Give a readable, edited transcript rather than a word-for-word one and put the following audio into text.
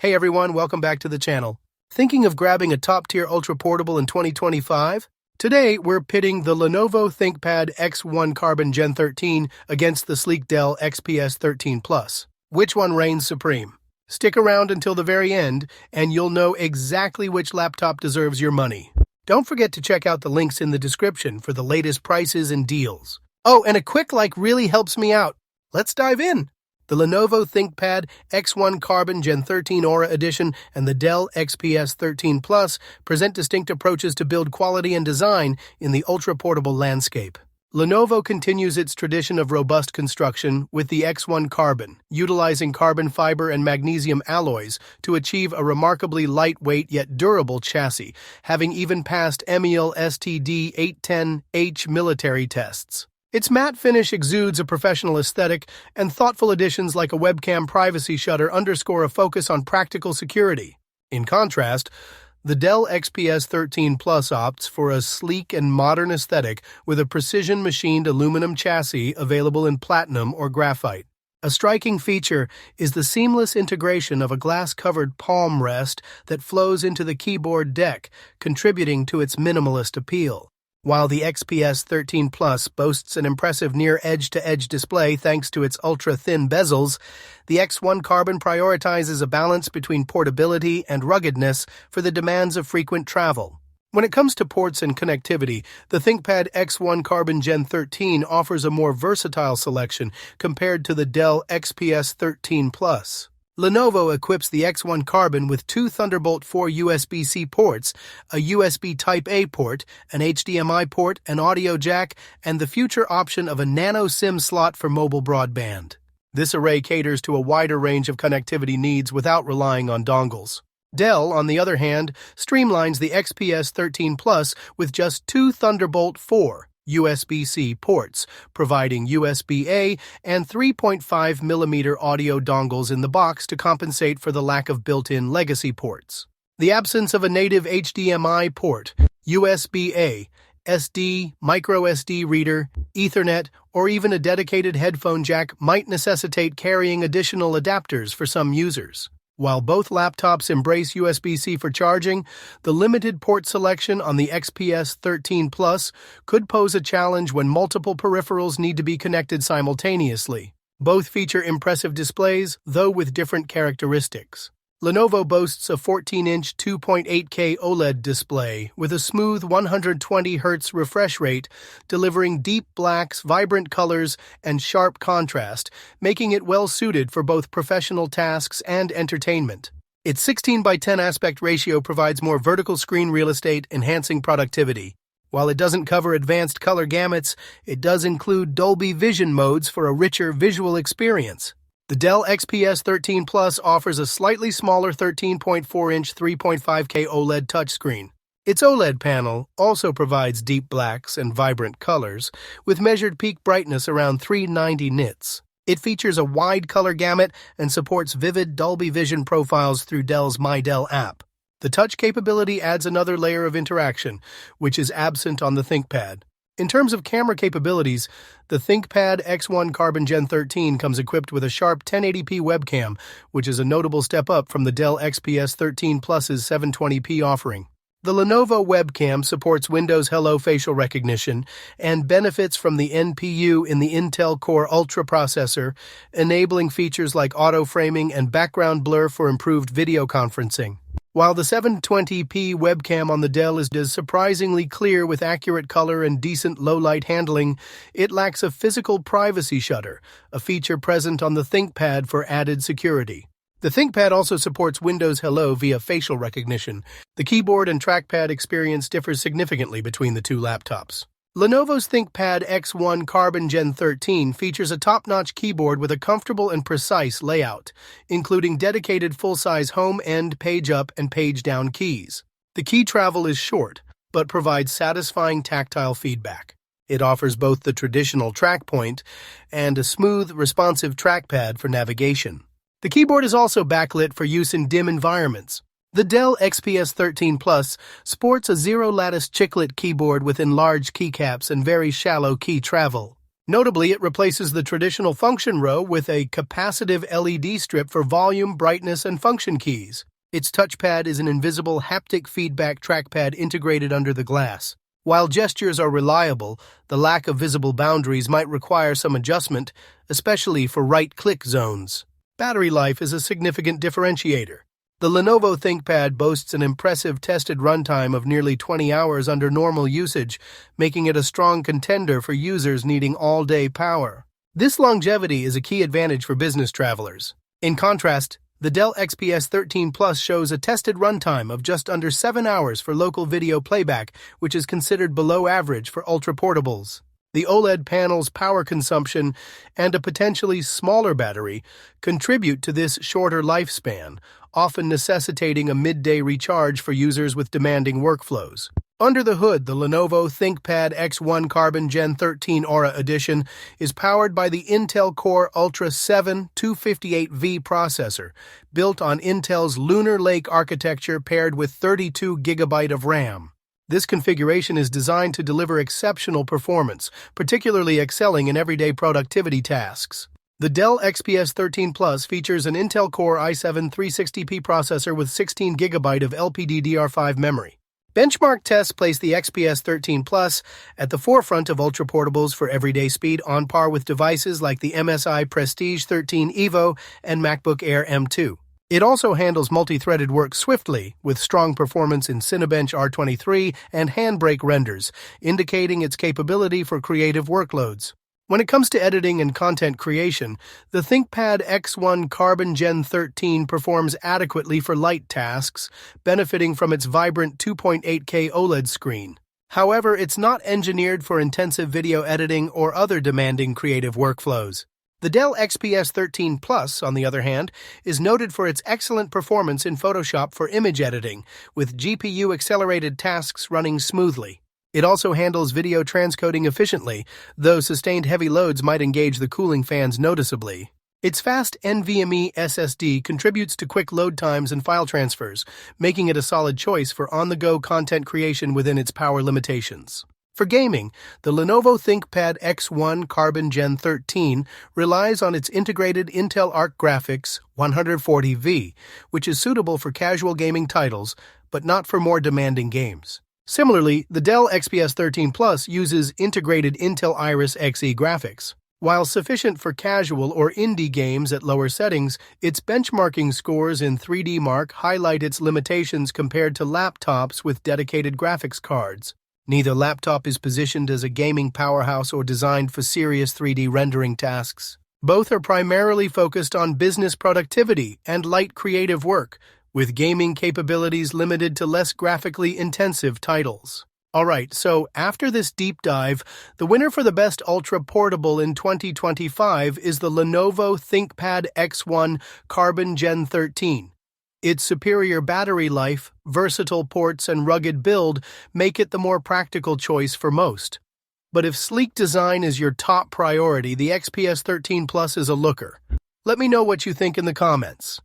Hey everyone, welcome back to the channel. Thinking of grabbing a top-tier ultra-portable in 2025? Today, we're pitting the Lenovo ThinkPad X1 Carbon Gen 13 against the sleek Dell XPS 13 Plus. Which one reigns supreme? Stick around until the very end, and you'll know exactly which laptop deserves your money. Don't forget to check out the links in the description for the latest prices and deals. Oh, and a quick like really helps me out. Let's dive in. The Lenovo ThinkPad X1 Carbon Gen 13 Aura Edition and the Dell XPS 13 Plus present distinct approaches to build quality and design in the ultra-portable landscape. Lenovo continues its tradition of robust construction with the X1 Carbon, utilizing carbon fiber and magnesium alloys to achieve a remarkably lightweight yet durable chassis, having even passed MEL STD 810H military tests. Its matte finish exudes a professional aesthetic, and thoughtful additions like a webcam privacy shutter underscore a focus on practical security. In contrast, the Dell XPS 13 Plus opts for a sleek and modern aesthetic with a precision-machined aluminum chassis available in platinum or graphite. A striking feature is the seamless integration of a glass-covered palm rest that flows into the keyboard deck, contributing to its minimalist appeal. While the XPS 13 Plus boasts an impressive near edge-to-edge display thanks to its ultra-thin bezels, the X1 Carbon prioritizes a balance between portability and ruggedness for the demands of frequent travel. When it comes to ports and connectivity, the ThinkPad X1 Carbon Gen 13 offers a more versatile selection compared to the Dell XPS 13 Plus. Lenovo equips the X1 Carbon with two Thunderbolt 4 USB-C ports, a USB Type-A port, an HDMI port, an audio jack, and the future option of a nano SIM slot for mobile broadband. This array caters to a wider range of connectivity needs without relying on dongles. Dell, on the other hand, streamlines the XPS 13 Plus with just two Thunderbolt 4 USB-C ports, providing USB-A and 3.5mm audio dongles in the box to compensate for the lack of built-in legacy ports. The absence of a native HDMI port, USB-A, SD, microSD reader, Ethernet, or even a dedicated headphone jack might necessitate carrying additional adapters for some users. While both laptops embrace USB-C for charging, the limited port selection on the XPS 13 Plus could pose a challenge when multiple peripherals need to be connected simultaneously. Both feature impressive displays, though with different characteristics. Lenovo boasts a 14-inch 2.8K OLED display with a smooth 120Hz refresh rate, delivering deep blacks, vibrant colors, and sharp contrast, making it well-suited for both professional tasks and entertainment. Its 16:10 aspect ratio provides more vertical screen real estate, enhancing productivity. While it doesn't cover advanced color gamuts, it does include Dolby Vision modes for a richer visual experience. The Dell XPS 13 Plus offers a slightly smaller 13.4-inch 3.5K OLED touchscreen. Its OLED panel also provides deep blacks and vibrant colors, with measured peak brightness around 390 nits. It features a wide color gamut and supports vivid Dolby Vision profiles through Dell's My Dell app. The touch capability adds another layer of interaction, which is absent on the ThinkPad. In terms of camera capabilities, the ThinkPad X1 Carbon Gen 13 comes equipped with a sharp 1080p webcam, which is a notable step up from the Dell XPS 13 Plus's 720p offering. The Lenovo webcam supports Windows Hello facial recognition and benefits from the NPU in the Intel Core Ultra processor, enabling features like auto-framing and background blur for improved video conferencing. While the 720p webcam on the Dell is surprisingly clear with accurate color and decent low-light handling, it lacks a physical privacy shutter, a feature present on the ThinkPad for added security. The ThinkPad also supports Windows Hello via facial recognition. The keyboard and trackpad experience differs significantly between the two laptops. Lenovo's ThinkPad X1 Carbon Gen 13 features a top-notch keyboard with a comfortable and precise layout, including dedicated full-size home end, page-up, and page-down keys. The key travel is short, but provides satisfying tactile feedback. It offers both the traditional track point and a smooth, responsive trackpad for navigation. The keyboard is also backlit for use in dim environments. The Dell XPS 13 Plus sports a zero-lattice chiclet keyboard with enlarged keycaps and very shallow key travel. Notably, it replaces the traditional function row with a capacitive LED strip for volume, brightness, and function keys. Its touchpad is an invisible haptic feedback trackpad integrated under the glass. While gestures are reliable, the lack of visible boundaries might require some adjustment, especially for right-click zones. Battery life is a significant differentiator. The Lenovo ThinkPad boasts an impressive tested runtime of nearly 20 hours under normal usage, making it a strong contender for users needing all-day power. This longevity is a key advantage for business travelers. In contrast, the Dell XPS 13 Plus shows a tested runtime of just under 7 hours for local video playback, which is considered below average for ultra-portables. The OLED panel's power consumption and a potentially smaller battery contribute to this shorter lifespan, often necessitating a midday recharge for users with demanding workflows. Under the hood, the Lenovo ThinkPad X1 Carbon Gen 13 Aura Edition is powered by the Intel Core Ultra 7 258V processor, built on Intel's Lunar Lake architecture paired with 32 GB of RAM. This configuration is designed to deliver exceptional performance, particularly excelling in everyday productivity tasks. The Dell XPS 13 Plus features an Intel Core i7 360p processor with 16 GB of LPDDR5 memory. Benchmark tests place the XPS 13 Plus at the forefront of ultra-portables for everyday speed, on par with devices like the MSI Prestige 13 Evo and MacBook Air M2. It also handles multi-threaded work swiftly, with strong performance in Cinebench R23 and Handbrake renders, indicating its capability for creative workloads. When it comes to editing and content creation, the ThinkPad X1 Carbon Gen 13 performs adequately for light tasks, benefiting from its vibrant 2.8K OLED screen. However, it's not engineered for intensive video editing or other demanding creative workflows. The Dell XPS 13 Plus, on the other hand, is noted for its excellent performance in Photoshop for image editing, with GPU-accelerated tasks running smoothly. It also handles video transcoding efficiently, though sustained heavy loads might engage the cooling fans noticeably. Its fast NVMe SSD contributes to quick load times and file transfers, making it a solid choice for on-the-go content creation within its power limitations. For gaming, the Lenovo ThinkPad X1 Carbon Gen 13 relies on its integrated Intel Arc Graphics 140V, which is suitable for casual gaming titles, but not for more demanding games. Similarly, the Dell XPS 13 Plus uses integrated Intel Iris Xe graphics. While sufficient for casual or indie games at lower settings, its benchmarking scores in 3D Mark highlight its limitations compared to laptops with dedicated graphics cards. Neither laptop is positioned as a gaming powerhouse or designed for serious 3D rendering tasks. Both are primarily focused on business productivity and light creative work, with gaming capabilities limited to less graphically intensive titles. Alright, so after this deep dive, the winner for the best ultra-portable in 2025 is the Lenovo ThinkPad X1 Carbon Gen 13. Its superior battery life, versatile ports, and rugged build make it the more practical choice for most. But if sleek design is your top priority, the XPS 13 Plus is a looker. Let me know what you think in the comments.